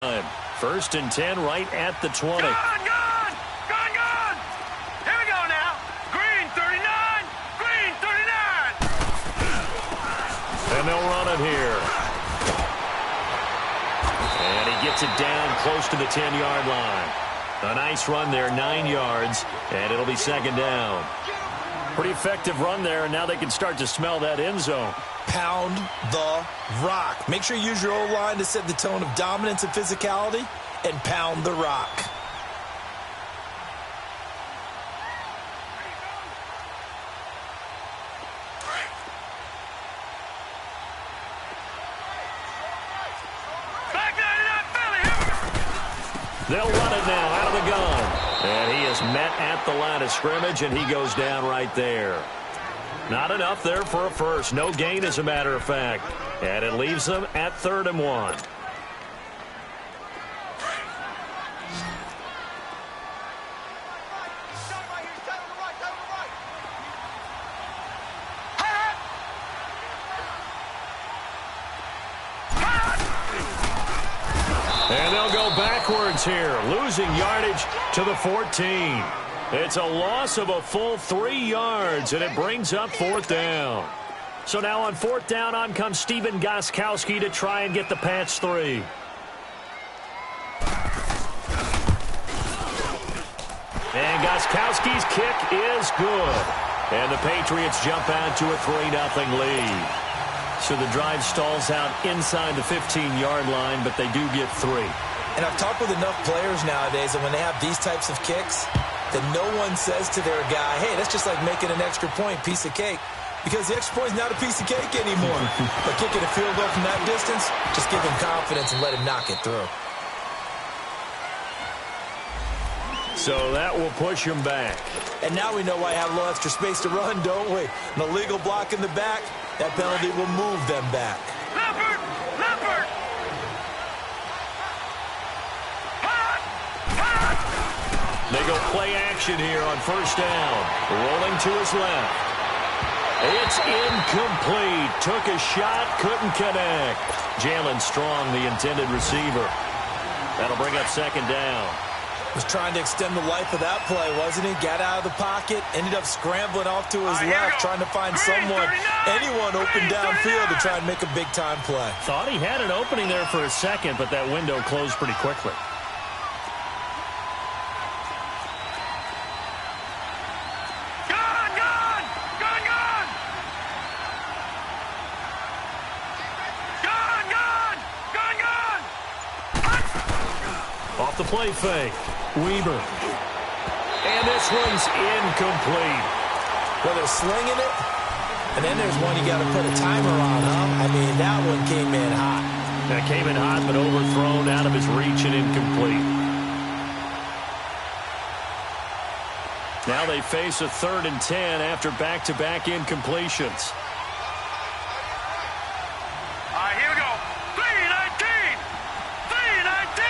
First and 10 right at the 20. Gone! Here we go now. Green 39. Green 39. And they'll run it here. And he gets it down close to the 10-yard line. A nice run there, 9 yards, and it'll be second down. Pretty effective run there, and now they can start to smell that end zone. Pound the rock. Make sure you use your O-line to set the tone of dominance and physicality, and pound the rock. They'll run it now out of the gun. And he is met at the line of scrimmage, and he goes down right there. Not enough there for a first. No gain, as a matter of fact. And it leaves them at 3rd and 1. And they'll go backwards here, losing yardage to the 14. It's a loss of a full 3 yards, and it brings up 4th down. So now on 4th down, on comes Steven Gostkowski to try and get the patch 3. And Gostkowski's kick is good. And the Patriots jump out to a 3-0 lead. So the drive stalls out inside the 15-yard line, but they do get 3. And I've talked with enough players nowadays that when they have these types of kicks, that no one says to their guy, hey, that's just like making an extra point, piece of cake. Because the extra point is not a piece of cake anymore. But kicking a field goal from that distance, just give him confidence and let him knock it through. So that will push him back. And now we know why I have a little extra space to run, don't we? An illegal block in the back, that penalty will move them back. Leopard! They go play action here on 1st down. Rolling to his left. It's incomplete. Took a shot, couldn't connect. Jalen Strong, the intended receiver. That'll bring up 2nd down. Was trying to extend the life of that play, wasn't he? Got out of the pocket, ended up scrambling off to his left, trying to find anyone open downfield to try and make a big-time play. Thought he had an opening there for a second, but that window closed pretty quickly. Off the play fake. Weber. And this one's incomplete. Well, they're slinging it, and then there's one you got to put a timer on, huh? I mean, that one came in hot. That came in hot, but overthrown, out of his reach, and incomplete. Now they face a 3rd and 10 after back-to-back incompletions. Here we go. 3-19. 3-19.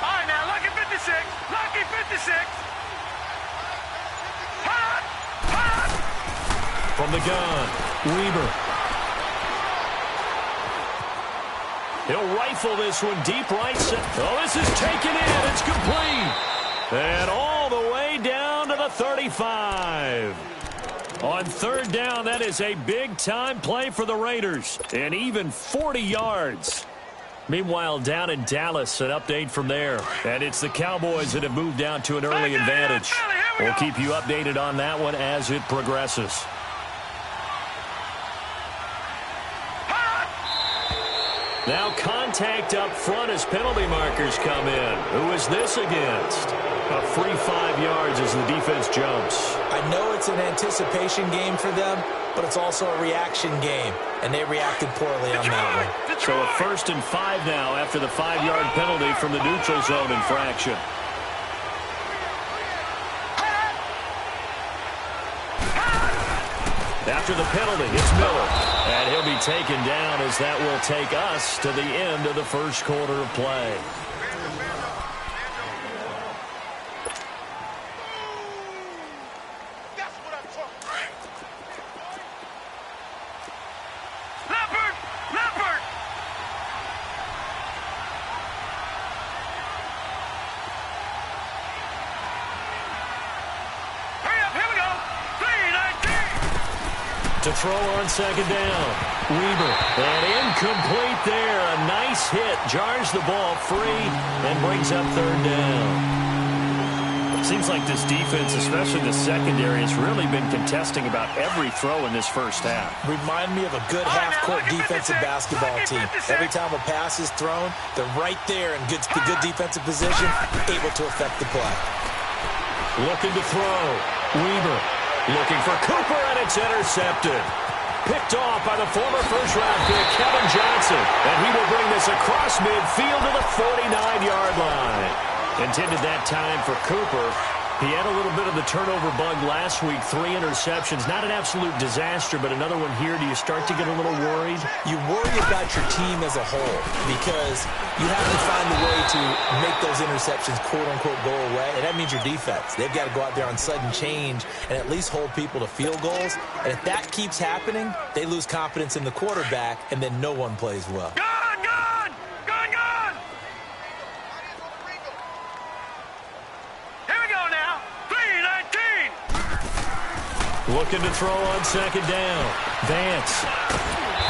All right, now, lucky 56. Lucky 56. Hot. From the gun, Weber. He'll rifle this one deep right. Oh, this is taken in. It's complete. And all the way down to the 35. On 3rd down, that is a big-time play for the Raiders. And even 40 yards. Meanwhile, down in Dallas, an update from there. And it's the Cowboys that have moved down to an early advantage. We'll keep you updated on that one as it progresses. Now contact up front as penalty markers come in. Who is this against? A free 5 yards as the defense jumps. I know it's an anticipation game for them, but it's also a reaction game, and they reacted poorly on that one. So a 1st and 5 now after the 5-yard penalty from the neutral zone infraction. After the penalty, it's Miller. And he'll be taken down as that will take us to the end of the 1st quarter of play. To throw on second down. Weaver. And incomplete there. A nice hit. Jars the ball free and brings up third down. Seems like this defense, especially the secondary, has really been contesting about every throw in this first half. Remind me of a good half-court defensive basketball team. Every time a pass is thrown, they're right there in good defensive position, able to affect the play. Looking to throw. Weaver looking for Cooper, and it's intercepted. Picked off by the former first-round pick, Kevin Johnson. And he will bring this across midfield to the 49-yard line. Intended that time for Cooper. He had a little bit of the turnover bug last week, 3 interceptions. Not an absolute disaster, but another one here. Do you start to get a little worried? You worry about your team as a whole because you have to find a way to make those interceptions, quote-unquote, go away, and that means your defense. They've got to go out there on sudden change and at least hold people to field goals. And if that keeps happening, they lose confidence in the quarterback, and then no one plays well. Looking to throw on second down. Vance.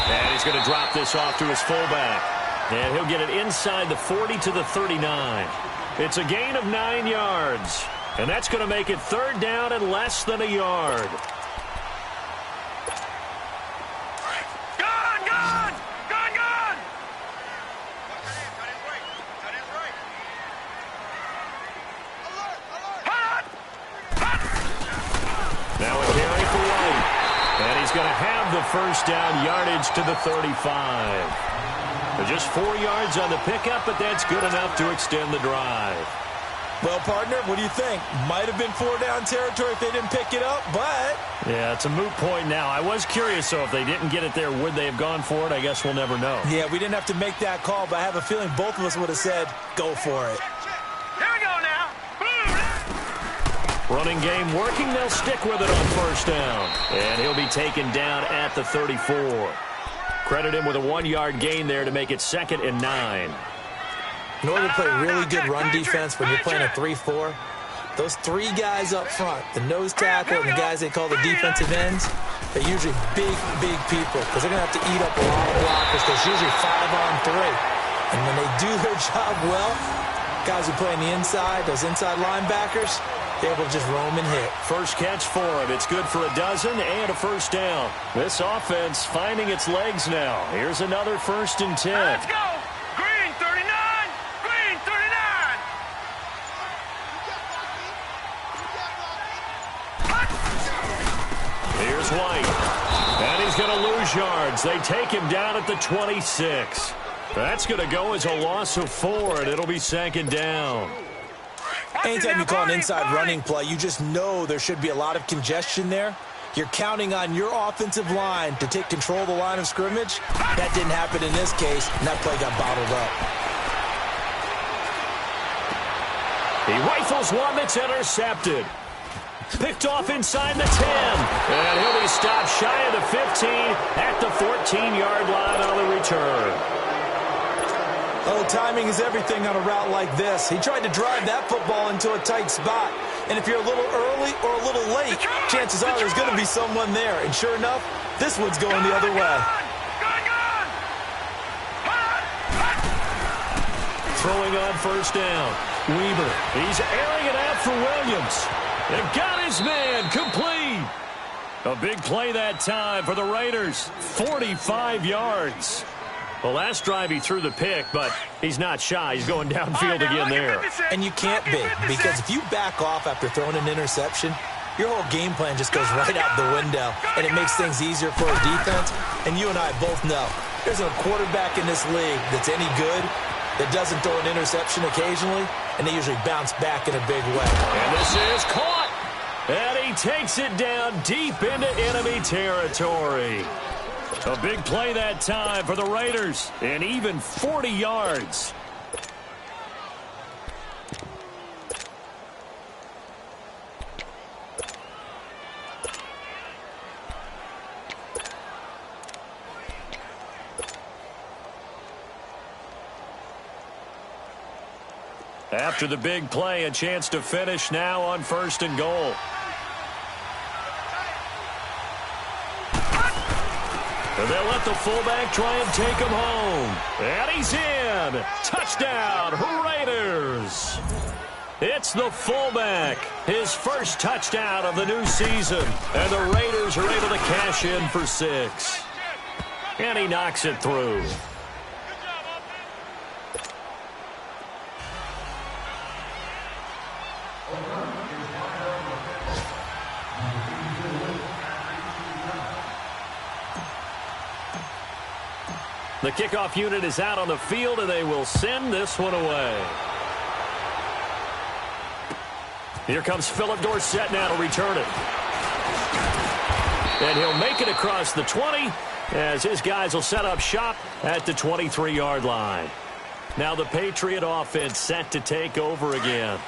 And he's going to drop this off to his fullback. And he'll get it inside the 40 to the 39. It's a gain of 9 yards. And that's going to make it third down and less than a yard. Now a carry for White. And he's going to have the first down, yardage to the 35. Just 4 yards on the pickup, but that's good enough to extend the drive. Well, partner, what do you think? Might have been 4-down territory if they didn't pick it up, but... Yeah, it's a moot point now. I was curious, so if they didn't get it there, would they have gone for it? I guess we'll never know. Yeah, we didn't have to make that call, but I have a feeling both of us would have said, go for it. Here we go now. Running game working. They'll stick with it on first down. And he'll be taken down at the 34. Credit him with a 1-yard gain there to make it 2nd and 9. In order to play really good run defense when you're playing a 3-4, those 3 guys up front, the nose tackle and the guys they call the defensive ends, they're usually big people because they're going to have to eat up a lot of blockers. There's usually 5-on-3. And when they do their job well, guys who play on the inside, those inside linebackers, they're able to just roam and hit. First catch for him. It's good for a dozen and a first down. This offense finding its legs now. Here's another 1st and 10. Let's go. Green 39. Green 39. Here's White. And he's going to lose yards. They take him down at the 26. That's going to go as a loss of 4, and it'll be 2nd down. Anytime you call an inside running play, you just know there should be a lot of congestion there. You're counting on your offensive line to take control of the line of scrimmage. That didn't happen in this case, and that play got bottled up. He rifles one that's intercepted. Picked off inside the 10. And he'll be stopped shy of the 15 at the 14-yard line on the return. Oh, timing is everything on a route like this. He tried to drive that football into a tight spot. And if you're a little early or a little late, chances are there's going to be someone there. And sure enough, this one's going the other way. Throwing on first down. Weaver. He's airing it out for Williams. And got his man complete. A big play that time for the Raiders. 45 yards. The last drive he threw the pick, but he's not shy. He's going downfield again there. And you can't be, because if you back off after throwing an interception, your whole game plan just goes right out the window, and it makes things easier for a defense. And you and I both know there's a quarterback in this league that's any good that doesn't throw an interception occasionally, and they usually bounce back in a big way. And this is caught. And he takes it down deep into enemy territory. A big play that time for the Raiders, and even 40 yards. After the big play, a chance to finish now on 1st and goal. And they'll let the fullback try and take him home. And he's in. Touchdown, Raiders. It's the fullback, his first touchdown of the new season. And the Raiders are able to cash in for 6. And he knocks it through. The kickoff unit is out on the field, and they will send this one away. Here comes Philip Dorsett now to return it. And he'll make it across the 20 as his guys will set up shop at the 23-yard line. Now the Patriot offense set to take over again.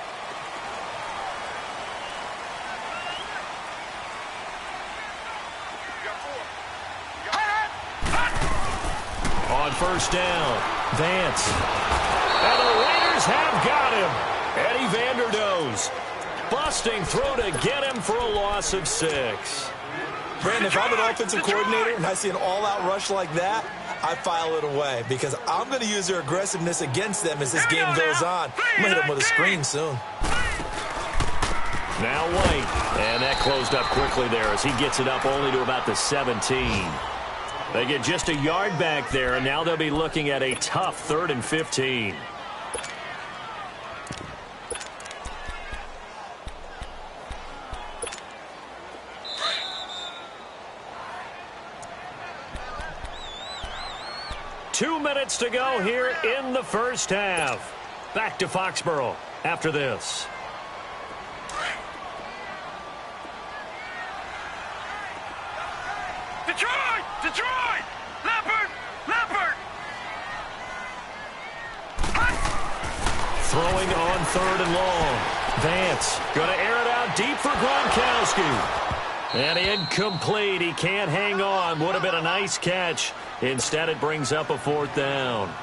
On first down, Vance. And the Raiders have got him. Eddie Vanderdoes busting through to get him for a loss of 6. Brandon, if I'm an offensive coordinator and I see an all-out rush like that, I file it away because I'm going to use their aggressiveness against them as this game goes on. I'm going to hit them with a screen soon. Now White. And that closed up quickly there as he gets it up only to about the 17. They get just a yard back there, and now they'll be looking at a tough 3rd and 15. Two minutes to go here in the first half. Back to Foxborough after this. Detroit! Detroit! Leopard! Leopard! Throwing on 3rd and long. Vance going to air it out deep for Gronkowski. And incomplete. He can't hang on. Would have been a nice catch. Instead, it brings up a 4th down.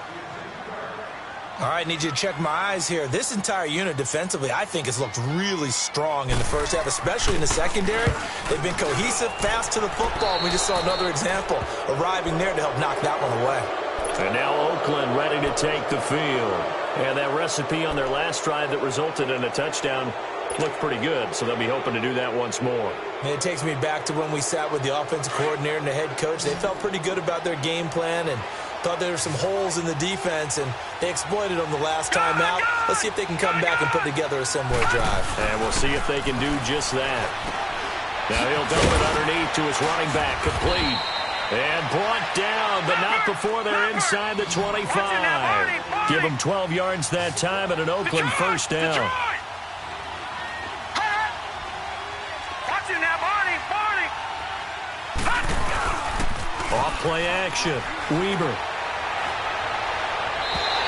All right, need you to check my eyes here. This entire unit defensively, I think, has looked really strong in the first half, especially in the secondary. They've been cohesive, fast to the football. We just saw another example arriving there to help knock that one away. And now Oakland ready to take the field. And that recipe on their last drive that resulted in a touchdown looked pretty good, so they'll be hoping to do that once more. And it takes me back to when we sat with the offensive coordinator and the head coach. They felt pretty good about their game plan and thought there were some holes in the defense, and they exploited them the last time out. Let's see if they can come back and put together a similar drive. And we'll see if they can do just that. Now he'll dump it underneath to his running back, complete. And brought down, but not before they're inside the 25. Give them 12 yards that time and an Oakland first down. Off play action. Weber.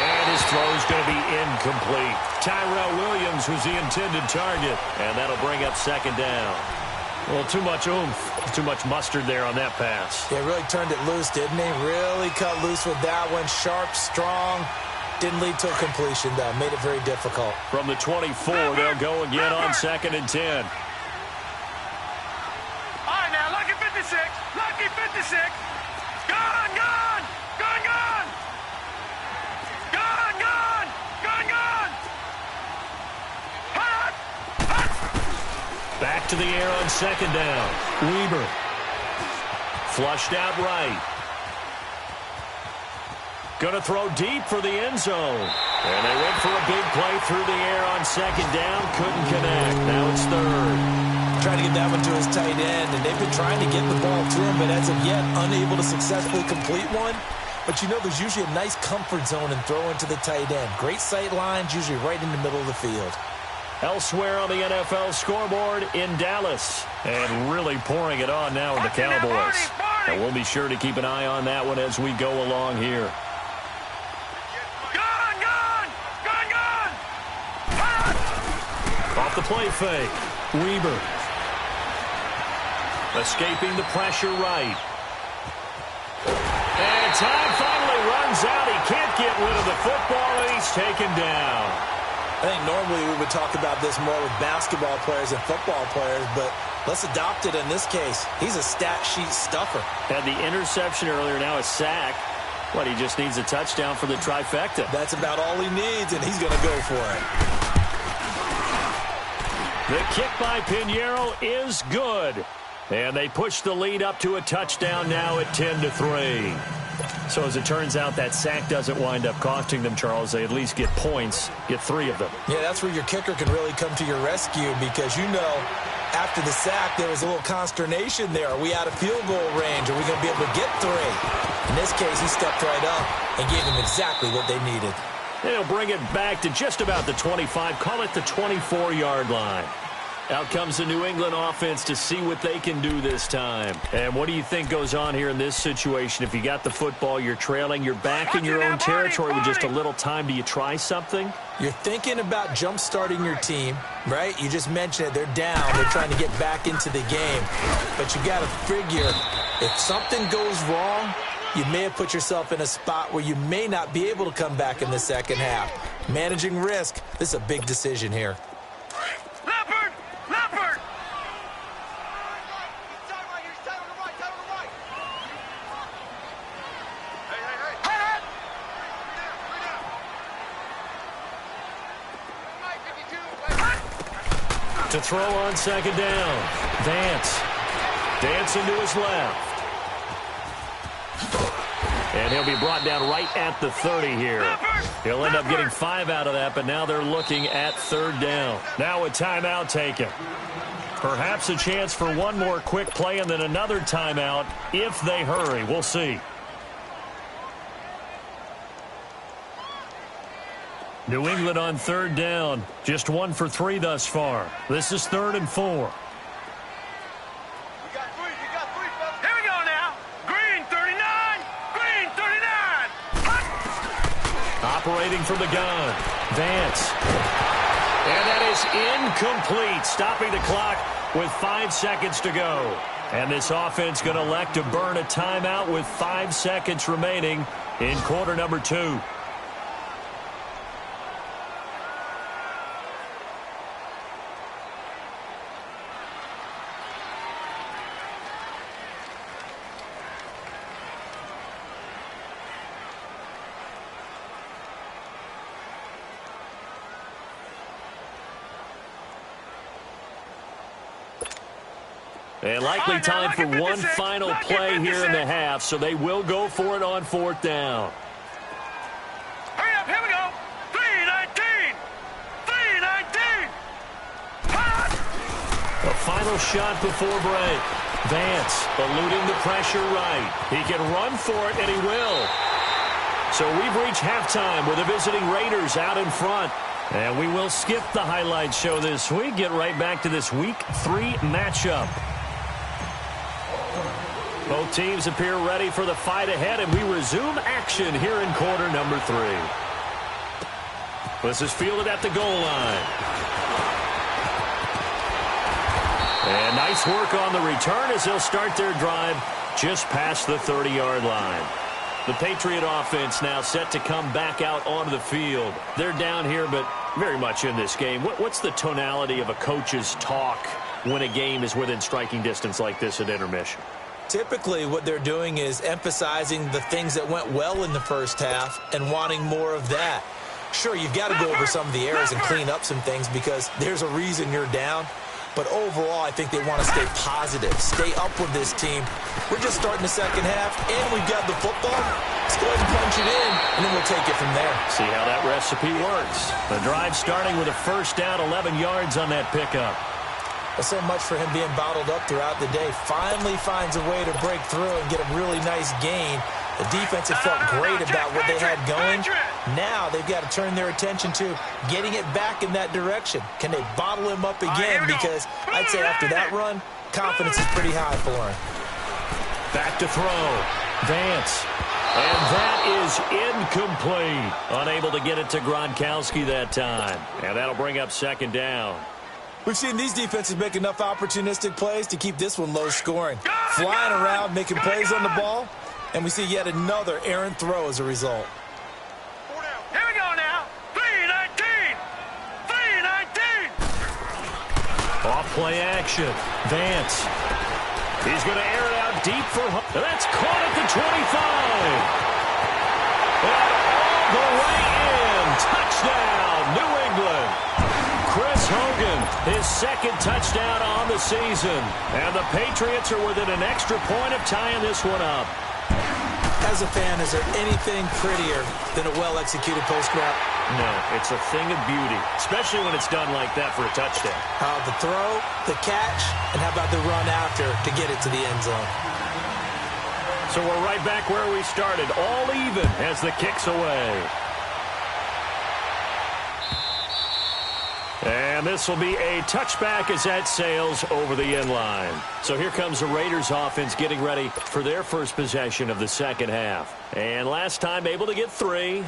And his throw's going to be incomplete. Tyrell Williams was the intended target. And that'll bring up 2nd down. Well, too much oomph. Too much mustard there on that pass. Yeah, really turned it loose, didn't he? Really cut loose with that one. Sharp, strong. Didn't lead to a completion, though. Made it very difficult. From the 24, they'll go again on 2nd and 10. All right, now, lucky 56. Lucky 56. Gone, gone. Gone, gone. Gone, gone. Gone, gone. Hot. Hot. Back to the air on 2nd down. Weber. Flushed out right. Going to throw deep for the end zone. And they went for a big play through the air on 2nd down. Couldn't connect. Now it's 3rd. Trying to get that one to his tight end, and they've been trying to get the ball to him, but as of yet, unable to successfully complete one. But you know, there's usually a nice comfort zone in throwing to the tight end. Great sight lines, usually right in the middle of the field. Elsewhere on the NFL scoreboard in Dallas. And really pouring it on now with the Cowboys. And we'll be sure to keep an eye on that one as we go along here. Gone, gone. Gone, gone. Hot. Off the play fake. Weber. Escaping the pressure right. And time finally runs out. He can't get rid of the football, and he's taken down. I think normally we would talk about this more with basketball players and football players, but Let's adopt it in this case. He's a stat sheet stuffer. Had the interception earlier, now a sack. What, he just needs a touchdown for the trifecta. That's about all he needs, and he's going to go for it. The kick by Pinheiro is good. And they push the lead up to a touchdown now at 10-3. So as it turns out, that sack doesn't wind up costing them, Charles. They at least get points, get 3 of them. Yeah, that's where your kicker can really come to your rescue because, you know, after the sack, there was a little consternation there. Are we out of field goal range? Are we going to be able to get 3? In this case, he stepped right up and gave them exactly what they needed. They'll bring it back to just about the 25, call it the 24-yard line. Out comes the New England offense to see what they can do this time. And what do you think goes on here in this situation? If you got the football, you're trailing, you're back in your own territory with just a little time. Do you try something? You're thinking about jump-starting your team, right? You just mentioned it. They're down. They're trying to get back into the game. But you got to figure if something goes wrong, you may have put yourself in a spot where you may not be able to come back in the second half. Managing risk, this is a big decision here. To throw on second down. Vance dancing to his left. And he'll be brought down right at the 30 here. He'll end up getting 5 out of that, but now they're looking at third down. Now a timeout taken. Perhaps a chance for one more quick play and then another timeout if they hurry. We'll see. New England on third down. Just 1 for 3 thus far. This is 3rd and 4. We got 3. Here we go now. Green 39. Green 39. Operating from the gun. Vance. And that is incomplete. Stopping the clock with 5 seconds to go. And this offense going to elect to burn a timeout with 5 seconds remaining in quarter number 2. And likely time for one final play here in the half, so they will go for it on 4th down. Hurry up, here we go. 3-19. 3-19. A final shot before break. Vance eluding the pressure right. He can run for it, and he will. So we've reached halftime with the visiting Raiders out in front. And we will skip the highlight show this week. Get right back to this Week 3 matchup. Both teams appear ready for the fight ahead, and we resume action here in quarter number 3. This is fielded at the goal line. And nice work on the return as they'll start their drive just past the 30-yard line. The Patriot offense now set to come back out onto the field. They're down here, but very much in this game. What's the tonality of a coach's talk when a game is within striking distance like this at intermission? Typically, what they're doing is emphasizing the things that went well in the first half and wanting more of that. Sure, you've got to go over some of the errors and clean up some things because there's a reason you're down. But overall, I think they want to stay positive, stay up with this team. We're just starting the second half, and we've got the football. Let's go ahead and punch it in, and then we'll take it from there. See how that recipe works. The drive starting with a first down, 11 yards on that pickup. So much for him being bottled up throughout the day. Finally finds a way to break through and get a really nice gain. The defense had felt great about what they had going. Now they've got to turn their attention to getting it back in that direction. Can they bottle him up again? Because I'd say after that run, confidence is pretty high for him. Back to throw. Vance. And that is incomplete. Unable to get it to Gronkowski that time. And that'll bring up second down. We've seen these defenses make enough opportunistic plays to keep this one low scoring. Flying around, making plays on the ball, and we see yet another errant throw as a result. Here we go now. 3-19. 3-19. Off play action. Vance. He's going to air it out deep for Hunt. That's caught at the 25. And all the way in. Touchdown, New England. Chris Hogan, his second touchdown on the season. And the Patriots are within an extra point of tying this one up. As a fan, is there anything prettier than a well-executed post route? No, it's a thing of beauty, especially when it's done like that for a touchdown. The throw, the catch, and how about the run after to get it to the end zone? So we're right back where we started, all even as the kick's away. And this will be a touchback as that sails over the end line. So here comes the Raiders offense getting ready for their first possession of the second half. And last time able to get 3.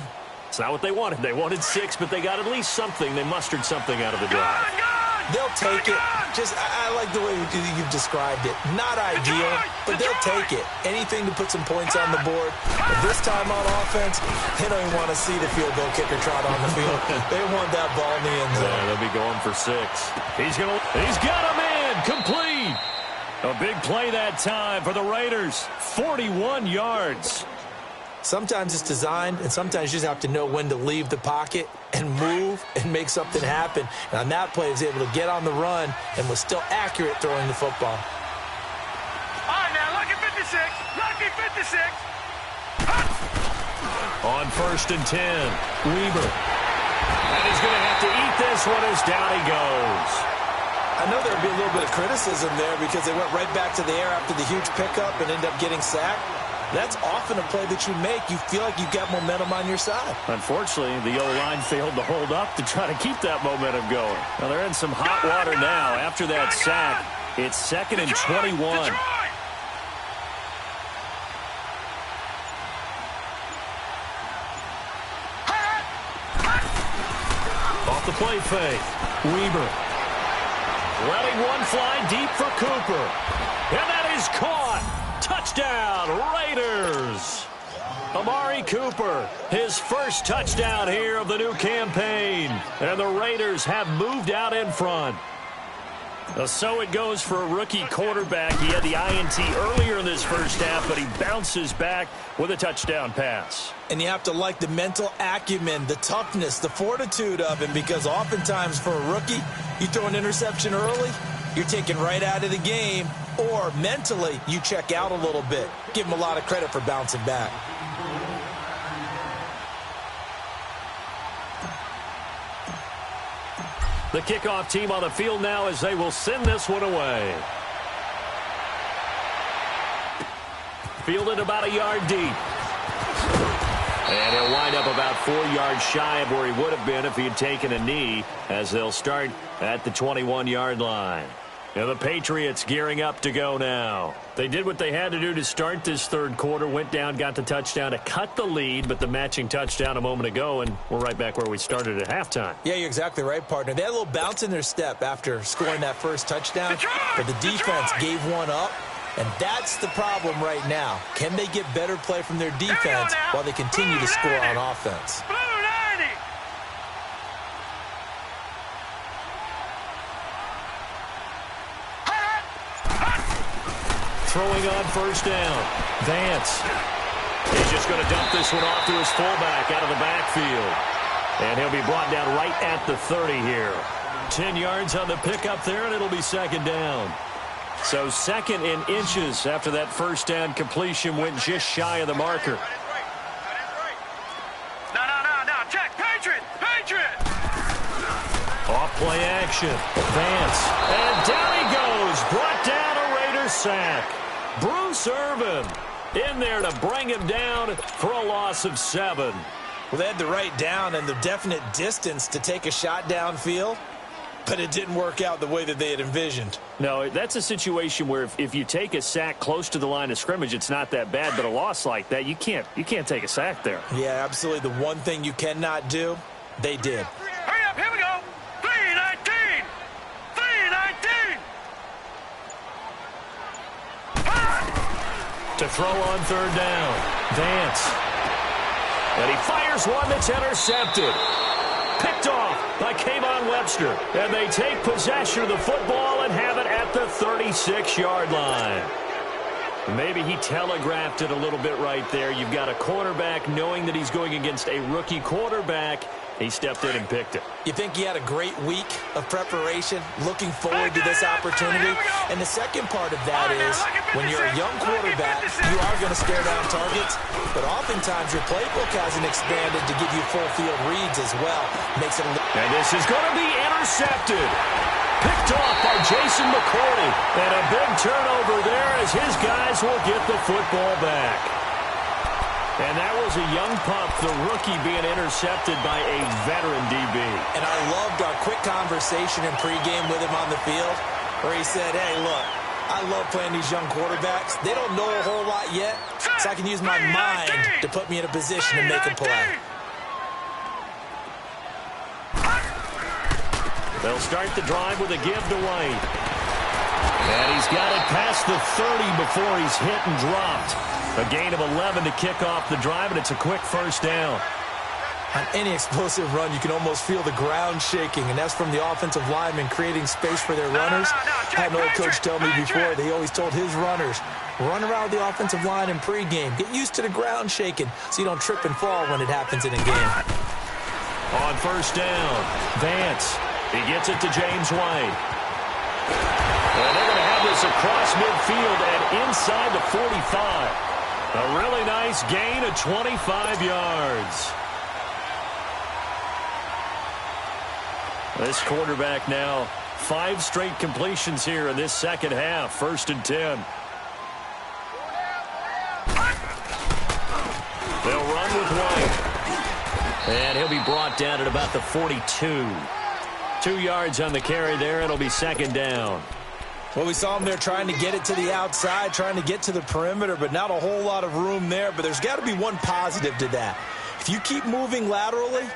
It's not what they wanted. They wanted 6, but they got at least something. They mustered something out of the drive. They'll take it. Just, I like the way you've described it. Not ideal, but they'll take it. Anything to put some points on the board. But this time on offense, they don't even want to see the field goal kicker trot on the field. They want that ball in the end zone. Yeah, they'll be going for 6. He's got him in. Complete. A big play that time for the Raiders. 41 yards. Sometimes it's designed, and sometimes you just have to know when to leave the pocket and move and make something happen. And on that play, he was able to get on the run and was still accurate throwing the football. All right, now, lucky 56. Lucky 56. On 1st and 10, Weber. And he's going to have to eat this one as down he goes. I know there would be a little bit of criticism there because they went right back to the air after the huge pickup and ended up getting sacked. That's often a play that you make. You feel like you've got momentum on your side. Unfortunately, the O-line failed to hold up to try to keep that momentum going. Now, they're in some hot water now. After that sack, it's 2nd and 21. Off the play fake. Weber. Letting one fly deep for Cooper. And that is caught. Touchdown, Raiders. Amari Cooper, his first touchdown here of the new campaign. And the Raiders have moved out in front. So it goes for a rookie quarterback. He had the INT earlier in this first half, but he bounces back with a touchdown pass. And you have to like the mental acumen, the toughness, the fortitude of him, because oftentimes for a rookie, you throw an interception early, you're taken right out of the game, or mentally you check out a little bit. Give him a lot of credit for bouncing back. The kickoff team on the field now as they will send this one away. Fielded about a yard deep. And he'll wind up about 4 yards shy of where he would have been if he had taken a knee, as they'll start at the 21-yard line. Now the Patriots gearing up to go now. They did what they had to do to start this third quarter, went down, got the touchdown to cut the lead, but the matching touchdown a moment ago, and we're right back where we started at halftime. Yeah, you're exactly right, partner. They had a little bounce in their step after scoring that first touchdown, but the defense gave one up, and that's the problem right now. Can they get better play from their defense while they continue to score on offense? Throwing on first down. Vance. He's just going to dump this one off to his fullback out of the backfield. And he'll be brought down right at the 30 here. 10 yards on the pickup there, and it'll be 2nd down. So 2nd in inches after that first down completion went just shy of the marker. No. Check. Patriot. Off play action. Vance. And down he goes. Brought down a Raiders sack. Bruce Irvin in there to bring him down for a loss of 7. Well, they had the right down and the definite distance to take a shot downfield, but it didn't work out the way that they had envisioned. No, that's a situation where if you take a sack close to the line of scrimmage, it's not that bad, but a loss like that, you can't take a sack there. Yeah, absolutely. The one thing you cannot do, they did. Hurry up, here we go. 3-19. To throw on third down. Vance. And he fires one that's intercepted. Picked off by Kayvon Webster. And they take possession of the football and have it at the 36-yard line. Maybe he telegraphed it a little bit right there. You've got a quarterback knowing that he's going against a rookie quarterback. He stepped in and picked it. You think he had a great week of preparation, looking forward to this opportunity? And the second part of that is, when you're a young quarterback, you are going to stare down targets, but oftentimes your playbook hasn't expanded to give you full field reads as well. Makes it and this is going to be intercepted. Picked off by Jason McCourty. And a big turnover there as his guys will get the football back. And that was a young pup, the rookie being intercepted by a veteran DB. And I loved our quick conversation in pregame with him on the field where he said, hey, look, I love playing these young quarterbacks. They don't know a whole lot yet, so I can use my mind to put me in a position to make a play. They'll start the drive with a give to White. And he's got it past the 30 before he's hit and dropped. A gain of 11 to kick off the drive, and it's a quick first down. On any explosive run, you can almost feel the ground shaking, and that's from the offensive linemen creating space for their runners. I had an old coach tell me before, they always told his runners, run around the offensive line in pregame. Get used to the ground shaking so you don't trip and fall when it happens in a game. On first down, Vance. He gets it to James White. And they're going to have this across midfield and inside the 45. A really nice gain of 25 yards. This quarterback now 5 straight completions here in this second half. 1st and 10. They'll run with White. And he'll be brought down at about the 42. 2 yards on the carry there. It'll be 2nd down. Well, we saw him there trying to get it to the outside, trying to get to the perimeter, but not a whole lot of room there. But there's got to be one positive to that. If you keep moving laterally,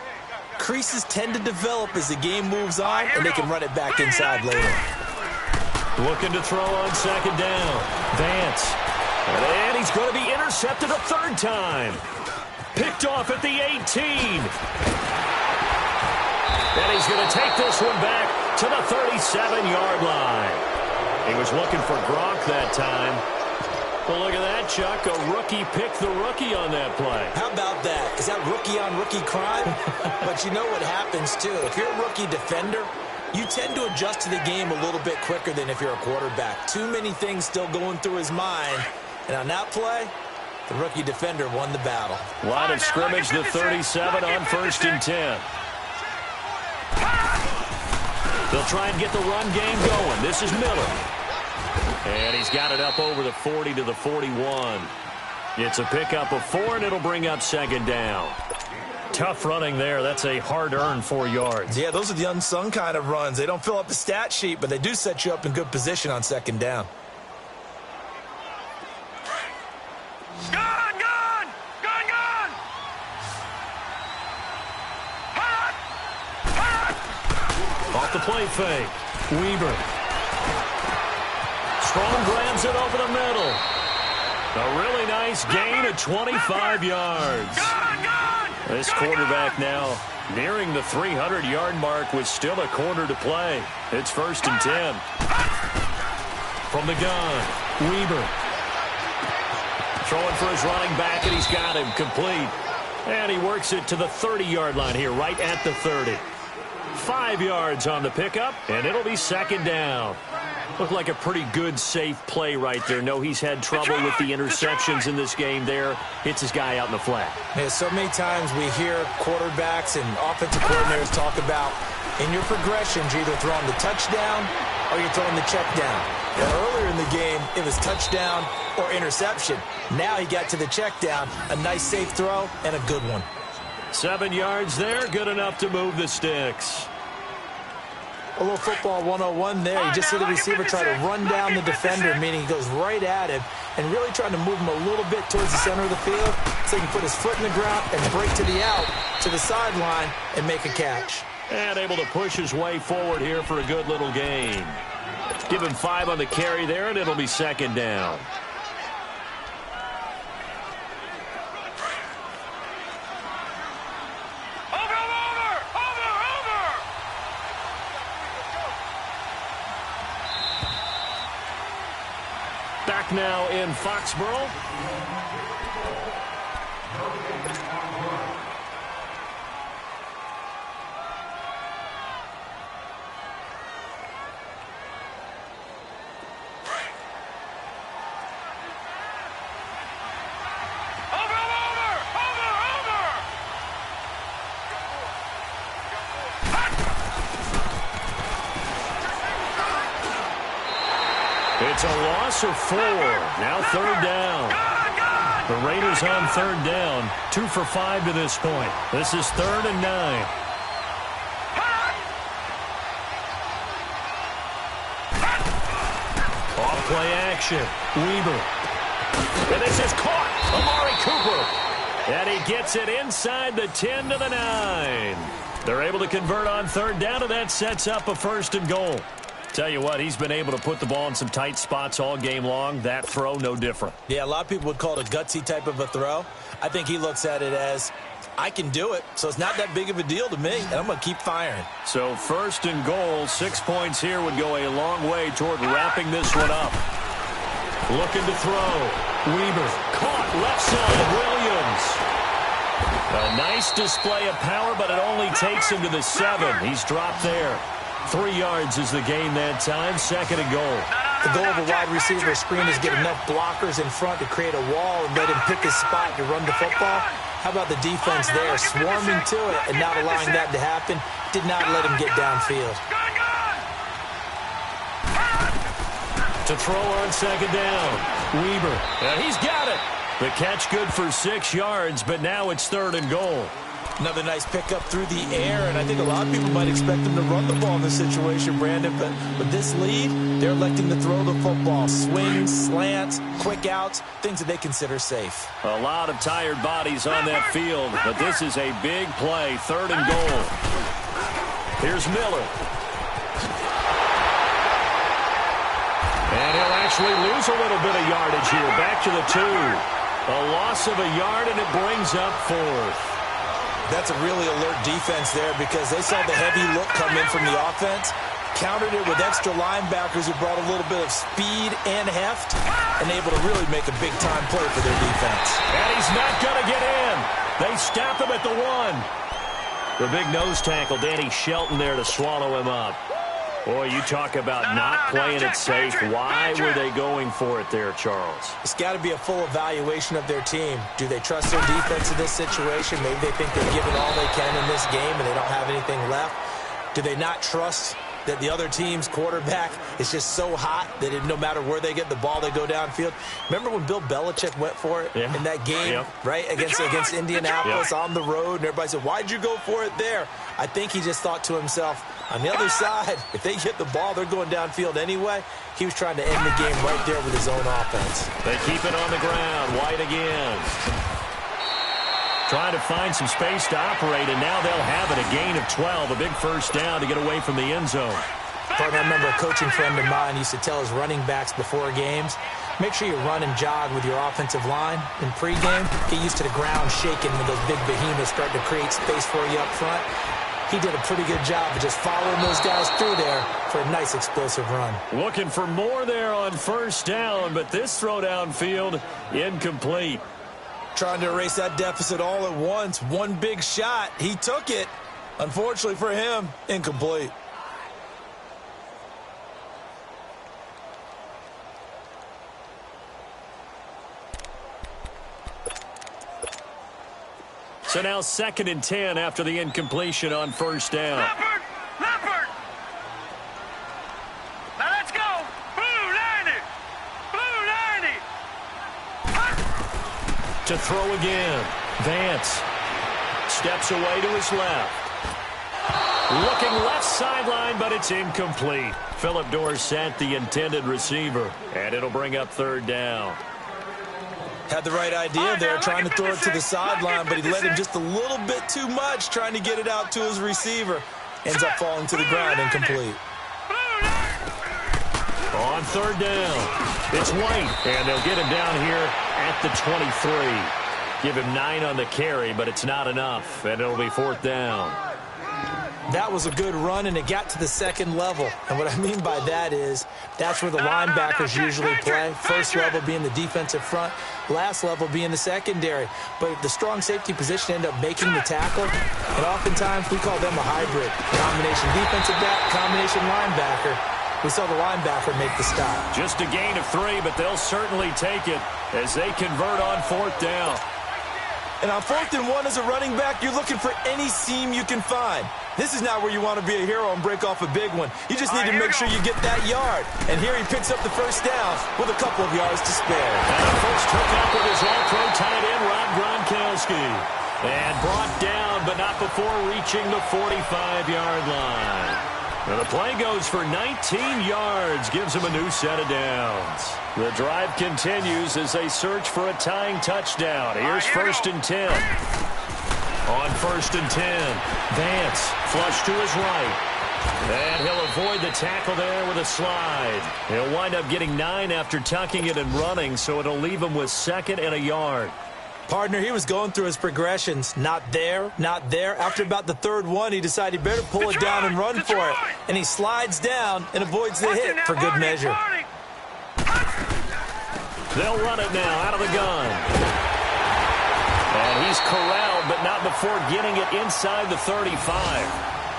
creases tend to develop as the game moves on, and they can run it back inside later. Looking to throw on 2nd down. Vance. And he's going to be intercepted a 3rd time. Picked off at the 18. And he's going to take this one back to the 37-yard line. He was looking for Gronk that time. Well, look at that, Chuck. A rookie picked the rookie on that play. How about that? Is that rookie-on-rookie crime? But you know what happens, too. If you're a rookie defender, you tend to adjust to the game a little bit quicker than if you're a quarterback. Too many things still going through his mind. And on that play, the rookie defender won the battle. Line of scrimmage, the 37 on 1st and 10. They'll try and get the run game going. This is Miller. And he's got it up over the 40 to the 41. It's a pickup of 4, and it'll bring up 2nd down. Tough running there. That's a hard-earned 4 yards. Yeah, those are the unsung kind of runs. They don't fill up the stat sheet, but they do set you up in good position on 2nd down. Gone, gone! Gone, gone! Hot! Hot! Off the play fake. Weaver. Strong grabs it over the middle. A really nice gain of 25 yards. This quarterback now nearing the 300-yard mark with still a quarter to play. It's 1st and 10. From the gun, Weaver. Throwing for his running back, and he's got him complete. And he works it to the 30-yard line here, right at the 30. 5 yards on the pickup, and it'll be 2nd down. Looked like a pretty good, safe play right there. No, he's had trouble with the interceptions in this game there. Hits his guy out in the flat. Yeah, so many times we hear quarterbacks and offensive coordinators talk about, in your progressions, you're either throwing the touchdown or you're throwing the check down. Now, earlier in the game, it was touchdown or interception. Now he got to the check down, a nice safe throw, and a good one. 7 yards there, good enough to move the sticks. A little football 101 there. You just see the receiver try to run down the defender, meaning he goes right at him and really trying to move him a little bit towards the center of the field so he can put his foot in the ground and break to the out, to the sideline, and make a catch. And able to push his way forward here for a good little gain. Give him 5 on the carry there, and it'll be 2nd down. Over! back now in Foxborough. It's a loss of 4. Now third down. The Raiders on third down. 2 for 5 to this point. This is 3rd and 9. Off play action. Weber. And this is caught. Amari Cooper. And he gets it inside the 10 to the 9. They're able to convert on third down, and that sets up a 1st and goal. Tell you what, he's been able to put the ball in some tight spots all game long. That throw, no different. Yeah, a lot of people would call it a gutsy type of a throw. I think he looks at it as, I can do it, so it's not that big of a deal to me, and I'm going to keep firing. So 1st and goal, 6 points here would go a long way toward wrapping this one up. Looking to throw. Weber, caught left side, Williams. A nice display of power, but it only takes him to the 7. He's dropped there. 3 yards is the gain that time. 2nd and goal. The goal of a wide receiver screen is get enough blockers in front to create a wall and let him pick his spot to run the football. How about the defense there, swarming to it and not allowing that to happen? Did not let him get downfield. To throw on 2nd down. Weber. And he's got it. The catch good for 6 yards, but now it's 3rd and goal. Another nice pickup through the air, and I think a lot of people might expect him to run the ball in this situation, Brandon, but with this lead, they're electing to throw the football. Swings, slants, quick outs, things that they consider safe. A lot of tired bodies on that field, but this is a big play, 3rd and goal. Here's Miller. And he'll actually lose a little bit of yardage here, back to the 2. A loss of a yard, and it brings up 4th. That's a really alert defense there because they saw the heavy look come in from the offense, countered it with extra linebackers who brought a little bit of speed and heft, and able to really make a big-time play for their defense. And he's not going to get in. They stop him at the 1. The big nose tackle, Danny Shelton, there to swallow him up. Boy, you talk about not playing it safe. Why were they going for it there, Charles? It's got to be a full evaluation of their team. Do they trust their defense in this situation? Maybe they think they've given all they can in this game and they don't have anything left. Do they not trust that the other team's quarterback is just so hot that no matter where they get the ball, they go downfield? Remember when Bill Belichick went for it in that game, right, against Indianapolis on the road, and everybody said, why'd you go for it there? I think he just thought to himself, on the other side, if they get the ball, they're going downfield anyway. He was trying to end the game right there with his own offense. They keep it on the ground. White again. Trying to find some space to operate, and now they'll have it. A gain of 12, a big 1st down to get away from the end zone. I remember a coaching friend of mine used to tell his running backs before games, make sure you run and jog with your offensive line in pregame. Get used to the ground shaking when those big behemoths start to create space for you up front. He did a pretty good job of just following those guys through there for a nice explosive run. Looking for more there on 1st down, but this throw downfield incomplete. Trying to erase that deficit all at once. One big shot. He took it. Unfortunately for him, incomplete. So now 2nd and 10 after the incompletion on 1st down. Leopard! Now let's go! Blue 90! Blue 90! To throw again. Vance steps away to his left. Looking left sideline, but it's incomplete. Phillip Dorsett, the intended receiver. And it'll bring up 3rd down. Had the right idea there, trying to throw it to the sideline, but he let him just a little bit too much, trying to get it out to his receiver. Ends up falling to the ground, incomplete. On 3rd down, it's White, and they'll get him down here at the 23. Give him 9 on the carry, but it's not enough, and it'll be 4th down. That was a good run, and it got to the second level. And what I mean by that is that's where the linebackers usually play. First level being the defensive front, last level being the secondary. But the strong safety position ended up making the tackle, and oftentimes we call them a hybrid. Combination defensive back, combination linebacker. We saw the linebacker make the stop. Just a gain of 3, but they'll certainly take it as they convert on 4th down. And on 4th and 1 as a running back, you're looking for any seam you can find. This is not where you want to be a hero and break off a big one. You just need to make sure you get that yard. And here he picks up the first down with a couple of yards to spare. And the first hookup with his all-pro tight end, Rob Gronkowski. And brought down, but not before reaching the 45-yard line. Now the play goes for 19 yards, gives him a new set of downs. The drive continues as they search for a tying touchdown. Here's 1st and 10. On 1st and 10, Vance flush to his right. And he'll avoid the tackle there with a slide. He'll wind up getting 9 after tucking it and running, so it'll leave him with 2nd and a yard. Partner, he was going through his progressions. Not there, not there. After about the 3rd one, he decided he better pull it down and run for it. And he slides down and avoids the hit for good measure. They'll run it now out of the gun. And he's corralled, but not before getting it inside the 35.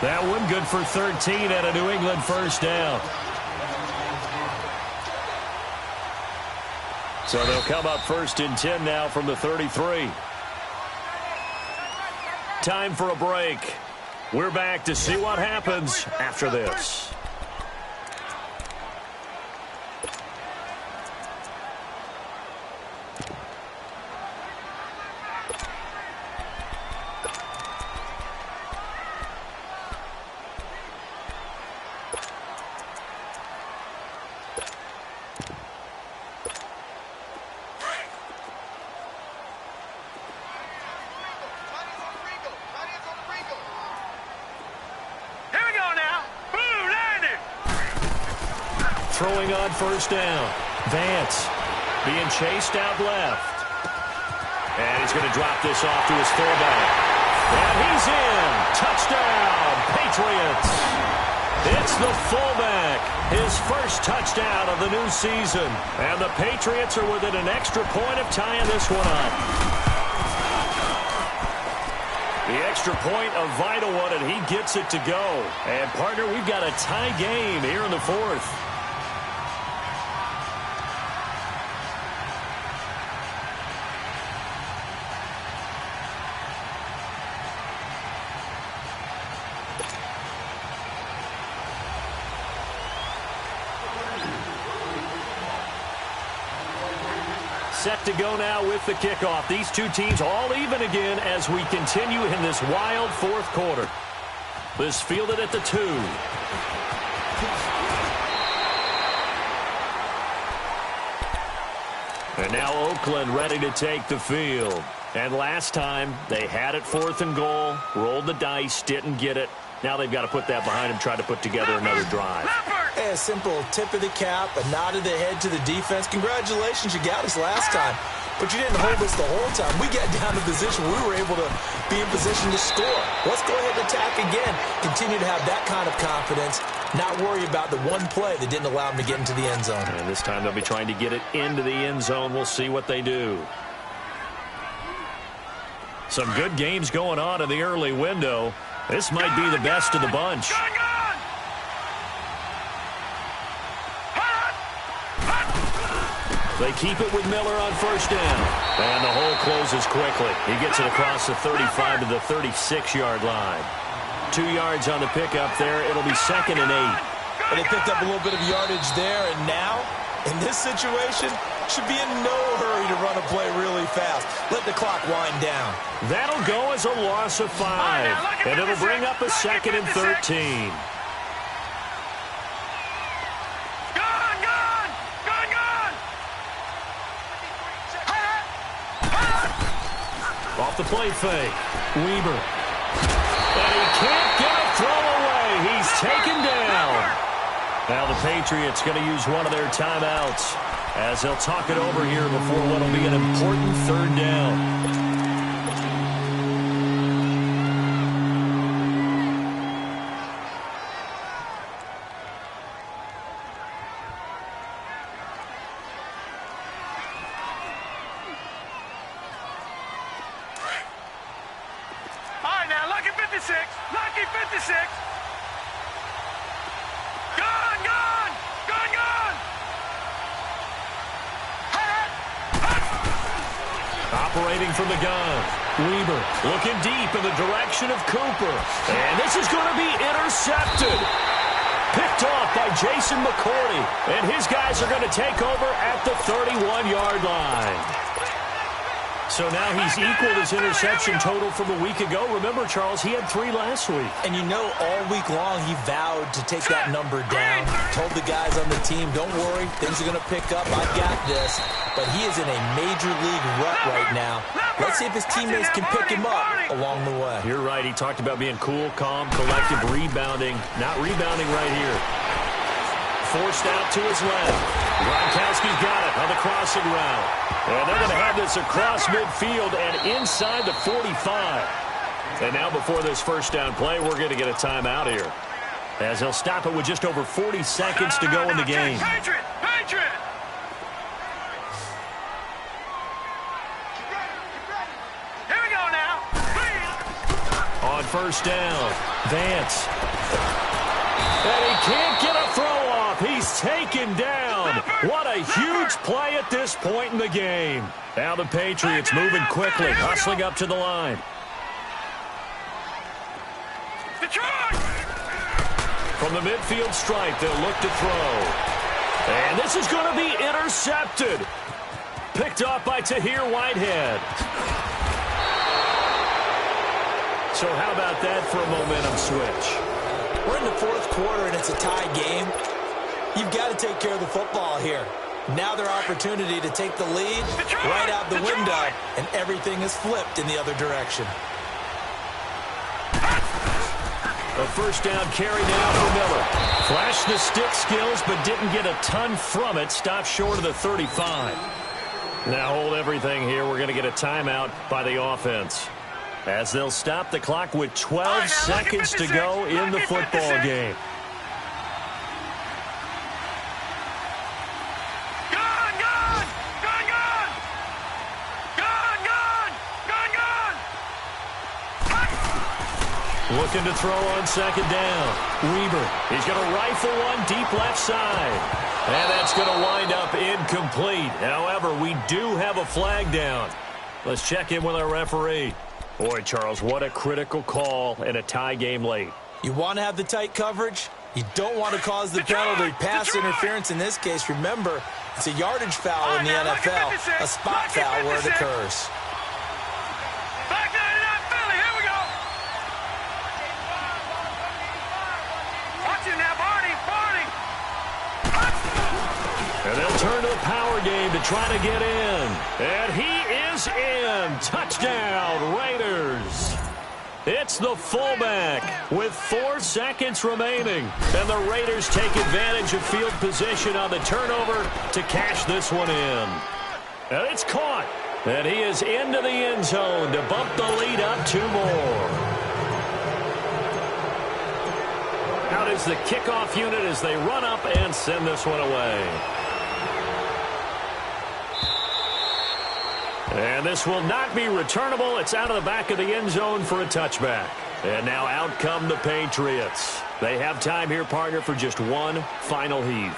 That one good for 13 at a New England first down. So they'll come up 1st and 10 now from the 33. Time for a break. We're back to see what happens after this. Throwing on 1st down. Vance being chased out left. And he's going to drop this off to his fullback. And he's in. Touchdown, Patriots. It's the fullback. His first touchdown of the new season. And the Patriots are within an extra point of tying this one up. The extra point, a vital one, and he gets it to go. And, partner, we've got a tie game here in the 4th. Set to go now with the kickoff. These two teams all even again as we continue in this wild 4th quarter. This fielded at the 2. And now Oakland ready to take the field. And last time they had it 4th and goal, rolled the dice, didn't get it. Now they've got to put that behind them, try to put together another drive. Hey, a simple tip of the cap, a nod of the head to the defense. Congratulations, you got us last time. But you didn't hold us the whole time. We got down to position where we were able to be in position to score. Let's go ahead and attack again. Continue to have that kind of confidence. Not worry about the one play that didn't allow them to get into the end zone. And this time they'll be trying to get it into the end zone. We'll see what they do. Some good games going on in the early window. This might be the best of the bunch. They keep it with Miller on 1st down. And the hole closes quickly. He gets it across the 35 to the 36-yard line. 2 yards on the pickup there. It'll be 2nd and 8. And they picked up a little bit of yardage there. And now, in this situation, should be in no hurry to run a play really fast. Let the clock wind down. That'll go as a loss of 5. And it'll bring up a 2nd and 13. Off the play fake. Weber. And he can't get a throw away. He's taken down. Now the Patriots going to use one of their timeouts as they'll talk it over here before what will be an important 3rd down. 56. Lucky 56. Gone, gone. Gone, gone. Operating from the gun. Weber looking deep in the direction of Cooper. And this is going to be intercepted. Picked off by Jason McCourty. And his guys are going to take over at the 31-yard line. So now he's equaled his interception total from a week ago. Remember, Charles, he had 3 last week. And you know, all week long he vowed to take that number down. Told the guys on the team, don't worry, things are going to pick up. I've got this. But he is in a major league rut right now. Let's see if his teammates can pick him up along the way. You're right. He talked about being cool, calm, collective, rebounding. Not rebounding right here. Forced out to his left. Gronkowski's got it on the crossing route. And they're going to have this across midfield and inside the 45. And now before this first down play, we're going to get a timeout here, as he'll stop it with just over 40 seconds to go in the game. Patriot! Patriot! Here we go now. On first down, Vance. And he can't get a throw off. He's taken down. What a huge play at this point in the game. Now the Patriots moving quickly, hustling up to the line. Detroit! From the midfield stripe, they'll look to throw. And this is going to be intercepted. Picked off by Tahir Whitehead. So how about that for a momentum switch? We're in the 4th quarter, and it's a tie game. You've got to take care of the football here. Now their opportunity to take the lead right out the window, and everything is flipped in the other direction. A first down carry now for Miller. Flashed the stick skills, but didn't get a ton from it. Stopped short of the 35. Now hold everything here. We're going to get a timeout by the offense, as they'll stop the clock with 12 seconds to go in the football game. Gone, gone! Gone, gone! Gone, gone! Gone, gone! Looking to throw on second down. Weber, he's going to rifle one deep left side. And that's going to wind up incomplete. However, we do have a flag down. Let's check in with our referee. Boy, Charles, what a critical call in a tie game late. You want to have the tight coverage? You don't want to cause the penalty. Pass interference in this case. Remember, it's a yardage foul in the NFL, a spot foul where it occurs. Back 99 Philly, here we go! Watch it now, Barney, Barney! And they'll turn to the power game to try to get in. And he is in. Touchdown, Raiders. It's the fullback with 4 seconds remaining. And the Raiders take advantage of field position on the turnover to cash this one in. And it's caught. And he is into the end zone to bump the lead up 2 more. Out is the kickoff unit as they run up and send this one away. And this will not be returnable. It's out of the back of the end zone for a touchback. And now out come the Patriots. They have time here, partner, for just one final heave.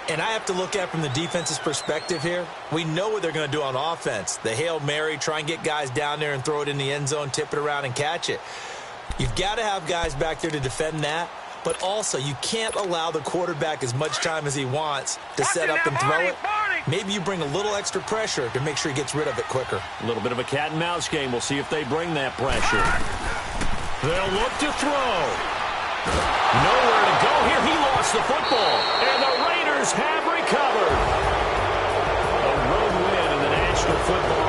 And I have to look at it from the defense's perspective here. We know what they're going to do on offense. The Hail Mary, try and get guys down there and throw it in the end zone, tip it around and catch it. You've got to have guys back there to defend that. But also, you can't allow the quarterback as much time as he wants to set up and throw it. Maybe you bring a little extra pressure to make sure he gets rid of it quicker. A little bit of a cat and mouse game. We'll see if they bring that pressure. They'll look to throw. Nowhere to go here. He lost the football. And the Raiders have recovered. A road win in the National Football